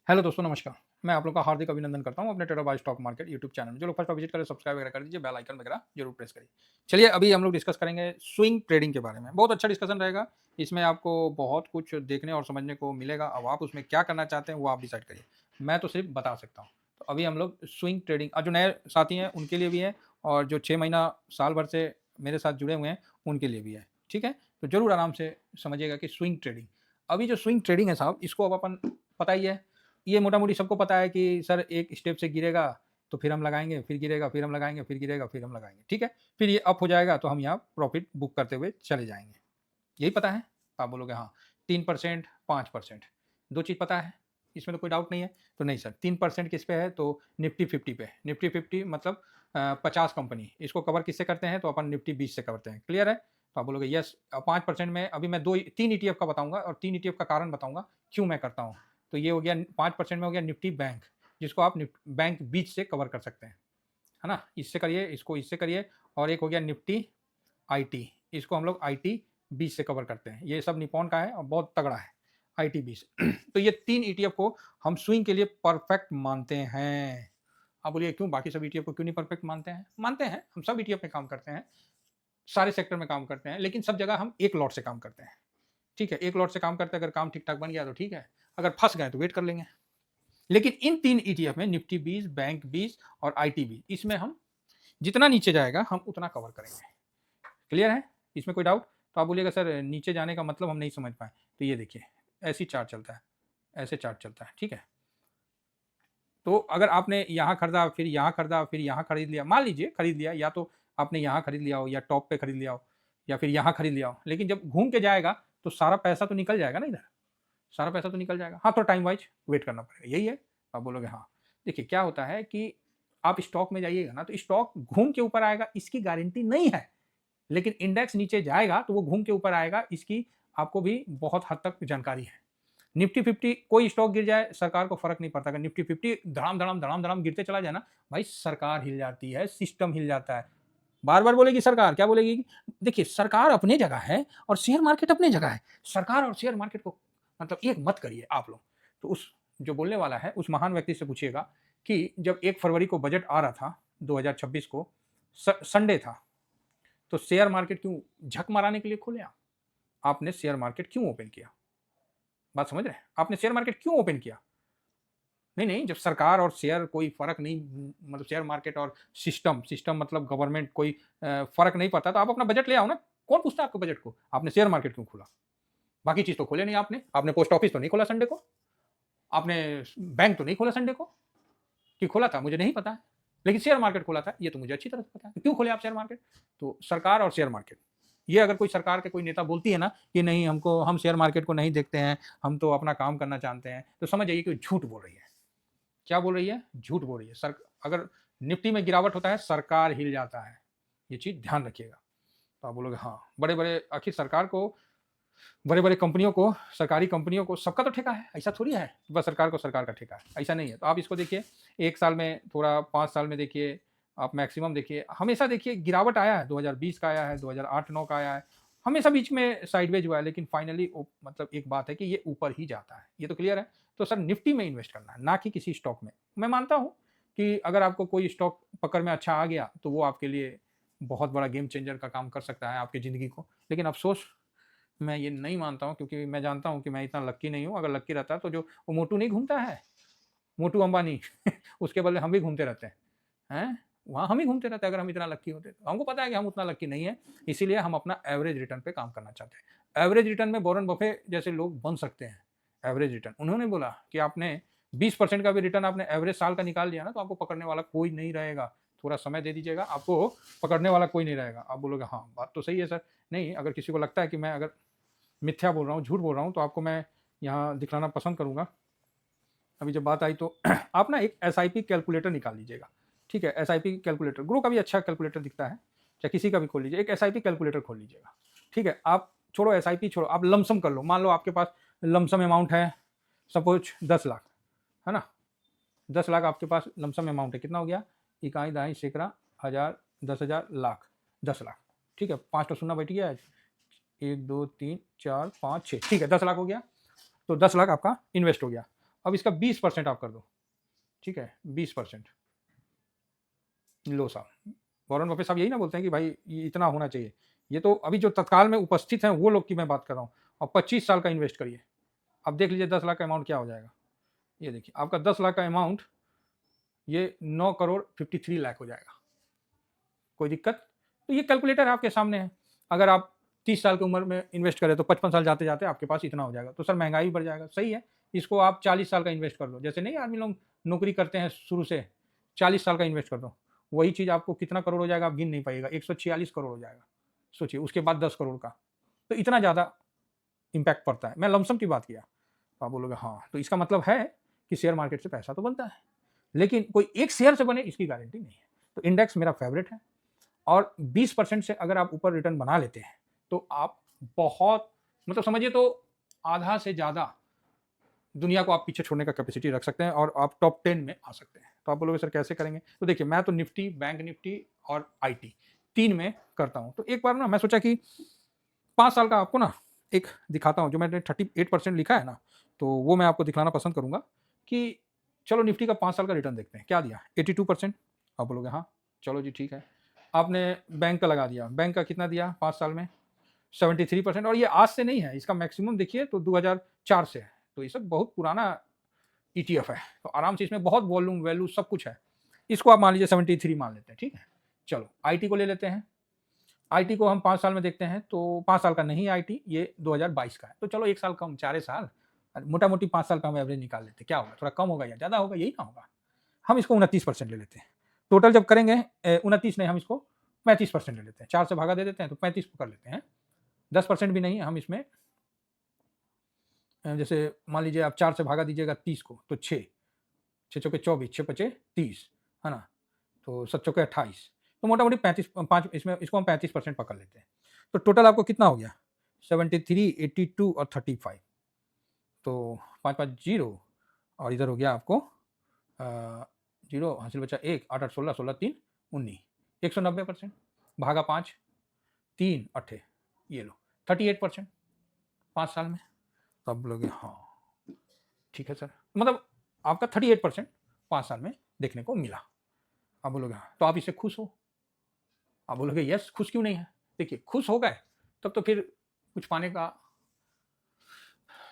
Hello दोस्तों, नमस्कार। मैं आप लोग का हार्दिक अभिनंदन करता हूँ अपने trader by stock market YouTube channel में। जो लोग फर्स्ट बार विजिट करें, सब्सक्राइब वगैरह कर दीजिए, बेल आइकन वगैरह जरूर प्रेस करिए। चलिए, अभी हम लोग डिस्कस करेंगे स्विंग ट्रेडिंग के बारे में। बहुत अच्छा डिस्कशन रहेगा। इसमें आपको बहुत कुछ देखने और समझने को मिलेगा। अब आप उसमें क्या करना चाहते हैं वो आप डिसाइड करिए। मैं तो सिर्फ बता सकता हूँ। तो अभी हम लोग स्विंग ट्रेडिंग, जो नए साथी हैं उनके लिए भी है, और जो 6 महीना साल भर से मेरे साथ जुड़े हुए हैं उनके लिए भी है। ठीक है, तो जरूर आराम से समझिएगा कि स्विंग ट्रेडिंग, अभी जो स्विंग ट्रेडिंग है साहब, इसको अब अपन पता ही है। ये मोटा-मोटी सबको पता है कि सर एक स्टेप से गिरेगा तो फिर हम लगाएँगे, फिर गिरेगा, फिर हम लगाएँगे, फिर गिरेगा, फिर हम लगाएँगे, ठीक है? फिर ये अप हो जाएगा तो हम यहाँ प्रॉफ़िट बुक करते हुए चले जाएँगे। यही पता है? आप बोलोगे हाँ, 3% 5%, 2 चीज़ पता है, इसमें तो कोई डाउट नहीं है। तो नहीं सर, 3% किस पे है? तो निफ्टी 50 पे। निफ्टी 50 मतलब 50 कंपनी। इसको कवर किससे करते हैं? तो अपन निफ्टी 20 से करते हैं। क्लियर है? तो आप बोलोगे यस। 5% में अभी मैं 3 ईटीएफ का बताऊँगा और 3 ईटीएफ का कारण बताऊँगा, क्यों मैं करता हूँ। तो ये हो गया 5% में, हो गया निफ्टी बैंक, जिसको आप बैंक 20 से कवर कर सकते हैं, है ना? इससे करिए, इसको इससे करिए। और एक हो गया निफ्टी आईटी, इसको हम लोग आईटी 20 से कवर करते हैं। ये सब निप्पॉन का है और बहुत तगड़ा है, आईटी 20। तो ये 3 ईटीएफ को हम स्विंग के लिए परफेक्ट मानते हैं। आप बोलिए क्यों, बाकी सब ईटीएफ को क्यों नहीं परफेक्ट मानते हैं? मानते हैं, हम सब ईटीएफ में काम करते हैं, सारे सेक्टर में काम करते हैं, लेकिन सब जगह हम एक लॉट से काम करते हैं। ठीक है, एक लॉट से काम करते हैं, अगर काम ठीक-ठाक बन गया तो ठीक है, अगर फँस गए तो वेट कर लेंगे। लेकिन इन 3 ईटीएफ में निफ्टी 20, बैंक 20 और आईटी 20, इसमें हम जितना नीचे जाएगा हम उतना कवर करेंगे। क्लियर है? इसमें कोई डाउट? तो आप बोलिएगा सर नीचे जाने का मतलब हम नहीं समझ पाए। तो ये देखिए, ऐसे ही चार्ट चलता है, ऐसे चार्ट चलता है, ठीक है? तो अगर आपने यहाँ खरीदा, फिर यहाँ खरीदा, फिर यहाँ खरीद लिया, मान लीजिए खरीद लिया, या तो आपने यहाँ खरीद लिया हो या टॉप पे खरीद लिया हो या फिर यहाँ खरीद लिया हो, लेकिन जब घूम के जाएगा तो सारा पैसा तो निकल जाएगा ना इधर, सारा पैसा तो निकल जाएगा। हाँ, तो टाइम वाइज वेट करना पड़ेगा, यही है? आप बोलोगे हाँ। देखिए क्या होता है कि आप स्टॉक में जाइएगा ना, तो स्टॉक घूम के ऊपर आएगा इसकी गारंटी नहीं है, लेकिन इंडेक्स नीचे जाएगा तो वो घूम के ऊपर आएगा, इसकी आपको भी बहुत हद तक जानकारी है। निफ्टी 50 कोई स्टॉक गिर जाए, सरकार को फ़र्क नहीं पड़ता। अगर निफ्टी 50 धड़ाम-धड़ाम, धड़ाम-धड़ाम गिरते चला जाए ना, भाई सरकार हिल जाती है, सिस्टम हिल जाता है। बार-बार बोलेगी सरकार, क्या बोलेगी कि देखिए सरकार अपनी जगह है और शेयर मार्केट अपनी जगह है। सरकार और शेयर मार्केट को मतलब एक मत करिए आप लोग। तो उस जो बोलने वाला है, उस महान व्यक्ति से पूछिएगा कि जब 1 फरवरी को बजट आ रहा था, 2026 को, संडे था, तो शेयर मार्केट क्यों झक माराने के लिए खोले आप? आपने शेयर मार्केट क्यों ओपन किया? बात समझ रहे हैं? आपने शेयर मार्केट क्यों ओपन किया? नहीं, नहीं, जब सरकार और शेयर कोई फ़र्क नहीं, मतलब शेयर मार्केट और सिस्टम, सिस्टम मतलब गवर्नमेंट, कोई फ़र्क नहीं पड़ता, तो आप अपना बजट ले आओ ना। कौन पूछता है आपको बजट को? आपने शेयर मार्केट क्यों खोला? बाकी चीज़ तो खोले नहीं आपने। आपने पोस्ट ऑफिस तो नहीं खोला संडे को, आपने बैंक तो नहीं खोला संडे को, कि खोला था मुझे नहीं पता है। लेकिन शेयर मार्केट खोला था, ये तो मुझे अच्छी तरह से पता है। क्यों खोले आप शेयर मार्केट? तो सरकार और शेयर मार्केट, ये अगर कोई सरकार के कोई नेता बोलती है ना कि नहीं, हमको हम शेयर मार्केट को नहीं देखते हैं, हम तो अपना काम करना जानते हैं, तो समझ जाइए कि वो झूठ बोल रही है। क्या बोल रही है? झूठ बोल रही है। अगर निफ्टी में गिरावट होता है, सरकार हिल जाता है। ये चीज़ ध्यान रखिएगा। तो आप बोलोगे हाँ, बड़े-बड़े, आखिर सरकार को, बड़े-बड़े कंपनियों को, सरकारी कंपनियों को सबका तो ठेका है, ऐसा थोड़ी है, बस सरकार को सरकार का ठेका है, ऐसा नहीं है। तो आप इसको देखिए, 1 साल में थोड़ा, 5 साल में देखिए, आप मैक्सिमम देखिए, हमेशा देखिए गिरावट आया है, 2020 का आया है, 2008-9 का आया है, हमेशा बीच में साइडवेज हुआ है, लेकिन फाइनली मतलब एक बात है कि ये ऊपर ही जाता है, ये तो क्लियर है। तो सर निफ्टी में इन्वेस्ट करना है, ना कि किसी स्टॉक में। मैं मानता हूँ कि अगर आपको कोई स्टॉक पकड़ में अच्छा आ गया, तो वो आपके लिए बहुत बड़ा गेम चेंजर का काम कर सकता है आपकी ज़िंदगी को। लेकिन अफ़सोस, मैं ये नहीं मानता हूँ, क्योंकि मैं जानता हूँ कि मैं इतना लकी नहीं हूँ। अगर लकी रहता तो जो वो मोटू नहीं घूमता है, मोटू अंबानी उसके बदले हम भी घूमते रहते हैं, हैं? वहाँ हम ही घूमते रहते अगर हम इतना लकी होते तो। हमको पता है कि हम उतना लकी नहीं है, इसीलिए हम अपना एवरेज रिटर्न पे काम करना चाहते हैं। एवरेज रिटर्न में वॉरेन बफे जैसे लोग बन सकते हैं। एवरेज रिटर्न उन्होंने बोला कि आपने 20% का भी रिटर्न आपने एवरेज साल का निकाल लिया ना, तो आपको पकड़ने वाला कोई नहीं रहेगा। थोड़ा समय दे दीजिएगा, आपको पकड़ने वाला कोई नहीं रहेगा। आप बोलोगे हाँ, बात तो सही है सर। नहीं, अगर किसी को लगता है कि मैं अगर मिथ्या बोल रहा हूँ, झूठ बोल रहा हूँ, तो आपको मैं यहाँ दिखलाना पसंद करूँगा। अभी जब बात आई तो आप ना एक एसआईपी कैलकुलेटर निकाल लीजिएगा, ठीक है? एसआईपी कैलकुलेटर, ग्रो का भी अच्छा कैलकुलेटर दिखता है, चाहे किसी का भी खोल लीजिए, एक एसआईपी कैलकुलेटर खोल लीजिएगा, ठीक है? आप छोड़ो एसआईपी, छोड़ो, आप लमसम कर लो। मान लो आपके पास लमसम अमाउंट है, सपोज़ 10 लाख, है ना? 10 लाख आपके पास लमसम अमाउंट है, कितना हो गया? इकाई, दहाई, सैकड़ा, हज़ार, 10,000, लाख, 10 लाख, ठीक है? 5 तो शून्य बैठ गया है, 1, 2, 3, 4, 5, 6, ठीक है, 10 लाख हो गया। तो 10 लाख आपका इन्वेस्ट हो गया। अब इसका 20% आप कर दो, ठीक है, 20%। लो साहब, वॉरेन बफेट साहब यही ना बोलते हैं कि भाई ये इतना होना चाहिए। ये तो अभी जो तत्काल में उपस्थित हैं वो लोग की मैं बात कर रहा हूँ। और 25 साल का इन्वेस्ट करिए, अब देख लीजिए 10 लाख का अमाउंट क्या हो जाएगा। ये देखिए आपका 10 लाख का अमाउंट ये 9 करोड़ 53 लाख हो जाएगा। कोई दिक्कत? तो ये कैलकुलेटर आपके सामने है। अगर आप 30 साल की उम्र में इन्वेस्ट करें तो 55 साल जाते जाते आपके पास इतना हो जाएगा। तो सर महंगाई भी बढ़ जाएगा, सही है। इसको आप 40 साल का इन्वेस्ट कर दो, जैसे नहीं आदमी लोग नौकरी करते हैं शुरू से, 40 साल का इन्वेस्ट कर दो, वही चीज़ आपको कितना करोड़ हो जाएगा आप गिन नहीं पाइएगा, 146 करोड़ हो जाएगा। सोचिए, उसके बाद 10 करोड़ का, तो इतना ज़्यादा इम्पैक्ट पड़ता है। मैं लमसम की बात किया, तो आप बोलोगे हाँ, तो इसका मतलब है कि शेयर मार्केट से पैसा तो बनता है, लेकिन कोई एक शेयर से बने इसकी गारंटी नहीं है। तो इंडेक्स मेरा फेवरेट है, और 20% से अगर आप ऊपर रिटर्न बना लेते हैं तो आप बहुत, मतलब समझिए तो आधा से ज़्यादा दुनिया को आप पीछे छोड़ने का कैपेसिटी रख सकते हैं और आप टॉप 10 में आ सकते हैं। तो आप बोलोगे सर कैसे करेंगे? तो देखिए, मैं तो निफ्टी, बैंक निफ्टी और आईटी 3 में करता हूँ। तो एक बार ना मैं सोचा कि 5 साल का आपको ना एक दिखाता हूँ, जो मैंने 38% लिखा है ना, तो वो मैं आपको दिखाना पसंद करूँगा कि चलो निफ्टी का 5 साल का रिटर्न देखते हैं, क्या दिया? 82%। आप बोलोगे हाँ, चलो जी ठीक है। आपने बैंक का लगा दिया, बैंक का कितना दिया 5 साल में? 73%। और ये आज से नहीं है, इसका मैक्सिमम देखिए तो 2004 से है, तो ये सब बहुत पुराना ईटीएफ है, तो आराम से इसमें बहुत वॉल्यूम, वैल्यू सब कुछ है। इसको आप मान लीजिए 73 मान लेते हैं, ठीक है। चलो आईटी को ले लेते हैं, आईटी को हम 5 साल में देखते हैं, तो 5 साल का नहीं आईटी, ये 2022 का है, तो चलो 1 साल कम, 4 साल, मोटा मोटी 5 साल का हम एवरेज निकाल लेते हैं, क्या होगा, थोड़ा कम होगा या ज़्यादा होगा, यही ना होगा। हम इसको 29% ले लेते हैं, टोटल जब करेंगे 29 नहीं, हम इसको 35% ले लेते हैं, 4 से भागा दे देते हैं तो 35 कर लेते हैं। 10% भी नहीं, हम इसमें जैसे मान लीजिए आप 4 से भागा दीजिएगा 30 को, तो 6, 6 चौके 24, 6 पचे 30, है ना, तो 7 चौके 28, तो मोटा मोटी 35, 5 इसमें, इसको हम 35% पकड़ लेते हैं। तो टोटल आपको कितना हो गया? 73, 82 और 35, तो 5 5 जीरो, और इधर हो गया आपको जीरो, हासिल बचा 1, 8 8 16, 16 3 19, 190%, भागा 5, 3 अट्ठे, ये लो 38% 5 साल में। तो आप बोलोगे हाँ ठीक है सर, मतलब आपका 38% 5 साल में देखने को मिला। आप बोलोगे हाँ, तो आप इससे खुश हो? आप बोलोगे यस, खुश क्यों नहीं है? देखिए, खुश हो गए तब तो फिर कुछ पाने का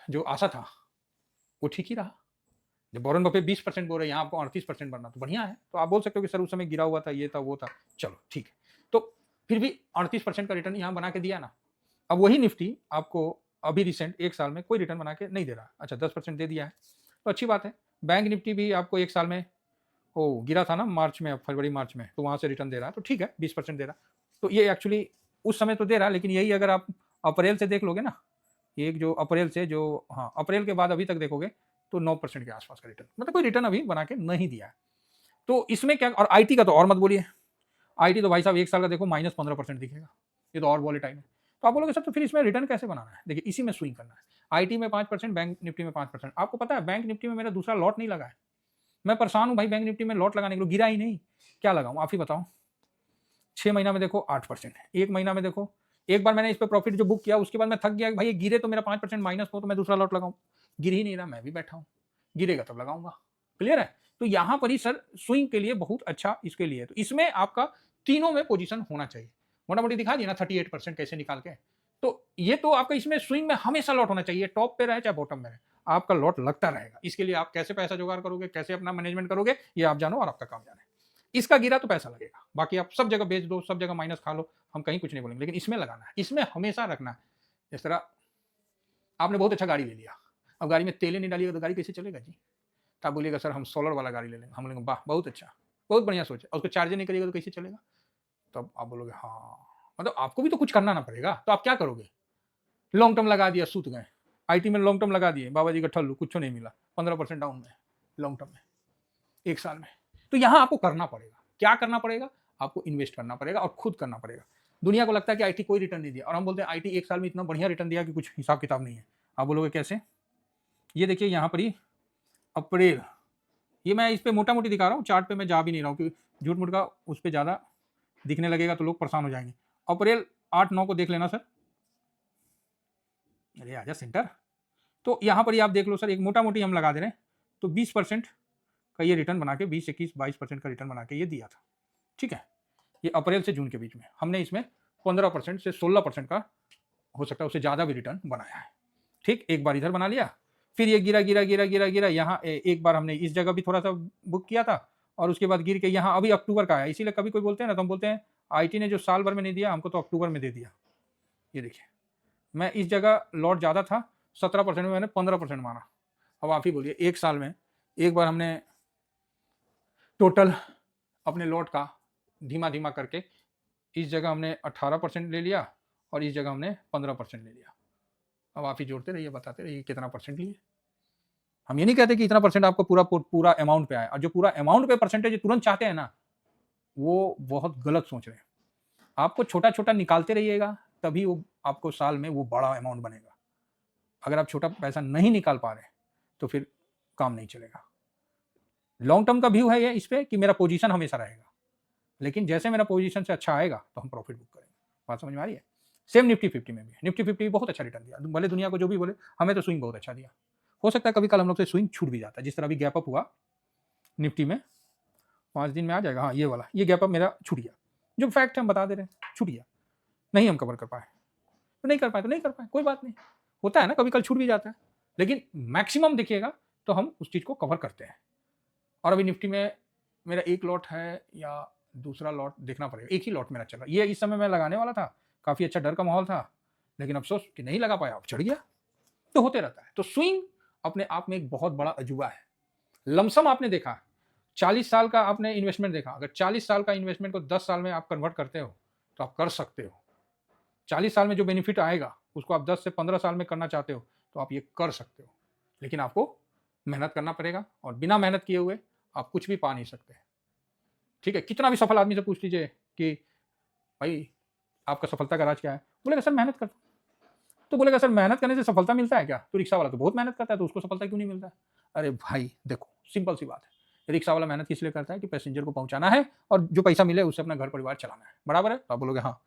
जो आशा था वो ठीक ही रहा। जब वॉरेन बफेट 20% बोल रहे हैं, यहाँ आपको 38% बनना, तो बढ़िया है। तो आप बोल सकते हो कि सर उस समय गिरा हुआ था, ये था वो था, चलो ठीक है। तो फिर भी 38% का रिटर्न यहाँ बना के दिया ना। अब वही निफ्टी आपको अभी रिसेंट 1 साल में कोई रिटर्न बना के नहीं दे रहा, अच्छा 10% दे दिया है, तो अच्छी बात है। बैंक निफ्टी भी आपको 1 साल में, ओ गिरा था ना मार्च में, फरवरी मार्च में, तो वहाँ से रिटर्न दे रहा है, तो ठीक है 20% दे रहा। तो ये एक्चुअली उस समय तो दे रहा है, लेकिन यही अगर आप अप्रैल से देख लोगे ना, एक जो अप्रैल से जो, हाँ अप्रैल के बाद अभी तक देखोगे तो 9% के आसपास का रिटर्न, मतलब कोई रिटर्न अभी बना के नहीं दिया है। तो इसमें क्या, और आईटी का तो और मत बोलिए, आईटी तो भाई साहब 1 साल का देखो -15% दिखेगा, ये तो और वॉलेटाइल है। तो आप बोलोगे सर तो फिर इसमें रिटर्न कैसे बनाना है? देखिए, इसी में स्विंग करना है। आईटी में 5%, बैंक निफ्टी में 5%। आपको पता है बैंक निफ्टी में मेरा दूसरा लॉट नहीं लगा है, मैं परेशान हूँ भाई, बैंक निफ्टी में लॉट लगाने के लिए गिरा ही नहीं, क्या लगाऊं आप ही बताओ। 6 महीना में देखो 8%, 1 महीना में देखो, एक बार मैंने इस पर प्रॉफिट जो बुक किया उसके बाद मैं थक गया, भाई ये गिरे तो मेरा 5% माइनस हो तो मैं दूसरा लॉट लगाऊं, गिर ही नहीं रहा, मैं भी बैठा हूँ, गिरेगा तब लगाऊंगा। क्लियर है? तो यहां पर ही सर स्विंग के लिए बहुत अच्छा इसके लिए, तो इसमें आपका तीनों में पोजीशन होना चाहिए। मोटा मोटी दिखा दिया ना 38% कैसे निकाल के। तो ये तो आपका इसमें स्विंग में हमेशा लॉट होना चाहिए, टॉप पे रहे चाहे बॉटम में रहे, आपका लॉट लगता रहेगा। इसके लिए आप कैसे पैसा जुगाड़ करोगे, कैसे अपना मैनेजमेंट करोगे, ये आप जानो और आपका काम जाने। इसका गिरा तो पैसा लगेगा, बाकी आप सब जगह बेच दो, सब जगह माइनस खा लो, हम कहीं कुछ नहीं बोलेंगे, लेकिन इसमें लगाना है, इसमें हमेशा रखना है। इस तरह आपने बहुत अच्छा गाड़ी ले लिया, अब गाड़ी में तेल नहीं डालिएगा तो गाड़ी कैसे चलेगा जी? तो आप बोलिएगा सर हम सोलर वाला गाड़ी ले लेंगे, हम बोलेंगे वाह बहुत अच्छा, बहुत बढ़िया सोच है, और उसको चार्ज नहीं करिएगा तो कैसे चलेगा? तब आप बोलोगे हाँ, मतलब आपको भी तो कुछ करना ना पड़ेगा, तो आप क्या करोगे? लॉन्ग टर्म लगा दिया, सूत गए। आईटी में लॉन्ग टर्म लगा दिए, बाबा जी का ठल्लू, कुछ नहीं मिला, 15% डाउन में लॉन्ग टर्म में 1 साल में। तो यहां आपको करना पड़ेगा, क्या करना पड़ेगा? आपको इन्वेस्ट करना पड़ेगा और खुद करना पड़ेगा। दुनिया को लगता है कि आईटी कोई रिटर्न नहीं दिया, और हम बोलते हैं आईटी 1 साल में इतना बढ़िया रिटर्न दिया कि कुछ हिसाब किताब नहीं है। आप बोलोगे कैसे? ये देखिए यहाँ पर ही अप्रैल, ये मैं इस पे मोटा मोटी दिखा रहा हूँ, चार्ट पे मैं जा भी नहीं रहा हूँ क्योंकि झूठ मूठ का उस पर ज़्यादा दिखने लगेगा तो लोग परेशान हो जाएंगे। अप्रैल 8-9 को देख लेना सर, अरे आजा सेंटर। तो यहाँ पर ही आप देख लो सर, एक मोटा मोटी हम लगा दे रहे हैं तो 20% का ये रिटर्न बना के 20, 21, 22% का रिटर्न बना के ये दिया था। ठीक है, ये अप्रैल से जून के बीच में हमने इसमें 15% से 16% का हो सकता है उससे ज़्यादा भी रिटर्न बनाया है। ठीक, एक बार इधर बना लिया, फिर ये गिरा गिरा गिरा गिरा गिरा, यहाँ एक बार हमने इस जगह भी थोड़ा सा बुक किया था और उसके बाद गिर के यहाँ अभी अक्टूबर का है। इसीलिए कभी कोई बोलते हैं ना, तो हम बोलते हैं आईटी ने जो साल भर में नहीं दिया हमको, तो अक्टूबर में दे दिया। ये देखिए, मैं इस जगह लॉट ज़्यादा था, 17% में मैंने 15% माना। अब आप ही बोलिए, एक साल में एक बार हमने टोटल अपने लॉट का धीमा धीमा करके इस जगह हमने 18% ले लिया और इस जगह हमने 15% ले लिया। अब आप ही जोड़ते रहिए, बताते रहिए कितना परसेंट लिए। हम ये नहीं कहते कि इतना परसेंट आपको पूरा अमाउंट पे आए, और जो पूरा अमाउंट पे परसेंटेज तुरंत चाहते हैं ना, वो बहुत गलत सोच रहे हैं। आपको छोटा छोटा निकालते रहिएगा, तभी वो आपको साल में वो बड़ा अमाउंट बनेगा। अगर आप छोटा पैसा नहीं निकाल पा रहे तो फिर काम नहीं चलेगा। लॉन्ग टर्म का व्यू है ये इस पे कि मेरा पोजीशन हमेशा रहेगा, लेकिन जैसे मेरा पोजीशन से अच्छा आएगा तो हम प्रॉफिट बुक करेंगे। बात समझ में आ रही है? सेम निफ्टी 50 में भी, निफ्टी 50 बहुत अच्छा रिटर्न दिया, भले दुनिया को जो भी बोले, हमें तो स्विंग बहुत अच्छा दिया। हो सकता है कभी कल हम लोग से स्विंग छूट भी जाता है, जिस तरह भी गैप अप हुआ निफ्टी में 5 दिन में आ जाएगा। हाँ, ये वाला ये गैप अप मेरा छूट गया, जो फैक्ट हम बता दे रहे हैं, छूट गया, नहीं हम कवर कर पाए तो नहीं कर पाए, तो नहीं कर पाए, कोई बात नहीं, होता है ना, कभी कल छूट भी जाता है, लेकिन मैक्सिमम देखिएगा तो हम उस चीज़ को कवर करते हैं। और अभी निफ्टी में मेरा एक लॉट है या दूसरा लॉट देखना पड़ेगा, एक ही लॉट मेरा चल रहा है। ये इस समय मैं लगाने वाला था, काफ़ी अच्छा डर का माहौल था, लेकिन अफसोस कि नहीं लगा पाया, अब चढ़ गया। तो होते रहता है। तो स्विंग अपने आप में एक बहुत बड़ा अजूबा है। लमसम आपने देखा, 40 साल का आपने इन्वेस्टमेंट देखा, अगर 40 साल का इन्वेस्टमेंट को 10 साल में आप कन्वर्ट करते हो तो आप कर सकते हो। 40 साल में जो बेनिफिट आएगा उसको आप 10 से 15 साल में करना चाहते हो तो आप ये कर सकते हो, लेकिन आपको मेहनत करना पड़ेगा, और बिना मेहनत किए हुए आप कुछ भी पा नहीं सकते। ठीक है, कितना भी सफल आदमी से पूछ लीजिए कि भाई आपका सफलता का राज क्या है, बोलेगा सर मेहनत करता हूं। तो बोलेगा सर मेहनत करने से सफलता मिलता है क्या? तो रिक्शा वाला तो बहुत मेहनत करता है, तो उसको सफलता क्यों नहीं मिलता है? अरे भाई देखो, सिंपल सी बात है, रिक्शा वाला मेहनत किस लिए करता है कि पैसेंजर को पहुंचाना है और जो पैसा मिले उससे अपना घर परिवार चलाना है, बराबर है? तो आप बोलोगे हाँ,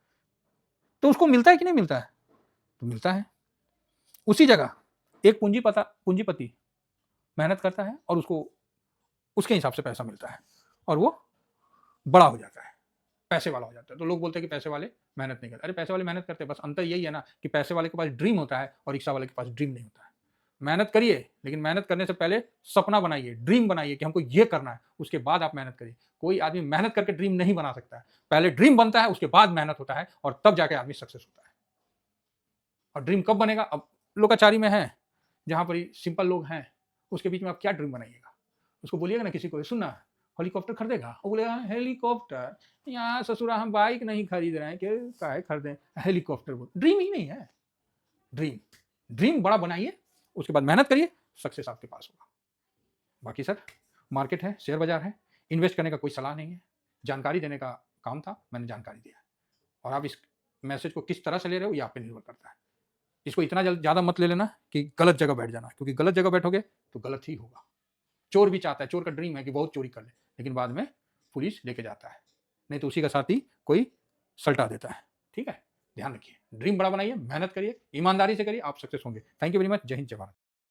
तो उसको मिलता है कि नहीं मिलता है? तो मिलता है। उसी जगह एक पूंजीपति मेहनत करता है और उसको उसके हिसाब से पैसा मिलता है और वो बड़ा हो जाता है, पैसे वाला हो जाता है। तो लोग बोलते हैं कि पैसे वाले मेहनत नहीं करते। अरे पैसे वाले मेहनत करते हैं, बस अंतर यही है ना कि पैसे वाले के पास ड्रीम होता है और रिक्शा वाले के पास ड्रीम नहीं होता है। मेहनत करिए, लेकिन मेहनत करने से पहले सपना बनाइए, ड्रीम बनाइए कि हमको ये करना है, उसके बाद आप मेहनत करिए। कोई आदमी मेहनत करके ड्रीम नहीं बना सकता है, पहले ड्रीम बनता है, उसके बाद मेहनत होता है, और तब जाके आदमी सक्सेस होता है। और ड्रीम कब बनेगा? अब लोकाचारी में है, जहां पर सिंपल लोग हैं, उसके बीच में आप क्या ड्रीम बनाइएगा? उसको बोलिएगा ना किसी को, सुनना हेलीकॉप्टर खरीदेगा, वो बोलेगा हेलीकॉप्टर, यहाँ ससुरा हम बाइक नहीं खरीद रहे हैं, कि काहे खरीदें हेलीकॉप्टर? बोल, ड्रीम ही नहीं है। ड्रीम ड्रीम बड़ा बनाइए, उसके बाद मेहनत करिए, सक्सेस आपके पास होगा। बाकी सर, मार्केट है, शेयर बाजार है, इन्वेस्ट करने का कोई सलाह नहीं है, जानकारी देने का काम था, मैंने जानकारी दिया, और आप इस मैसेज को किस तरह से ले रहे हो ये आप पे निर्भर करता है। इसको इतना ज़्यादा मत ले लेना कि गलत जगह बैठ जाना, क्योंकि गलत जगह बैठोगे तो गलत ही होगा। चोर भी चाहता है, चोर का ड्रीम है कि बहुत चोरी कर ले, लेकिन बाद में पुलिस लेके जाता है, नहीं तो उसी का साथी कोई सल्टा देता है। ठीक है, ध्यान रखिए, ड्रीम बड़ा बनाइए, मेहनत करिए, ईमानदारी से करिए, आप सक्सेस होंगे। Thank you very much. जय हिंद, जय भारत।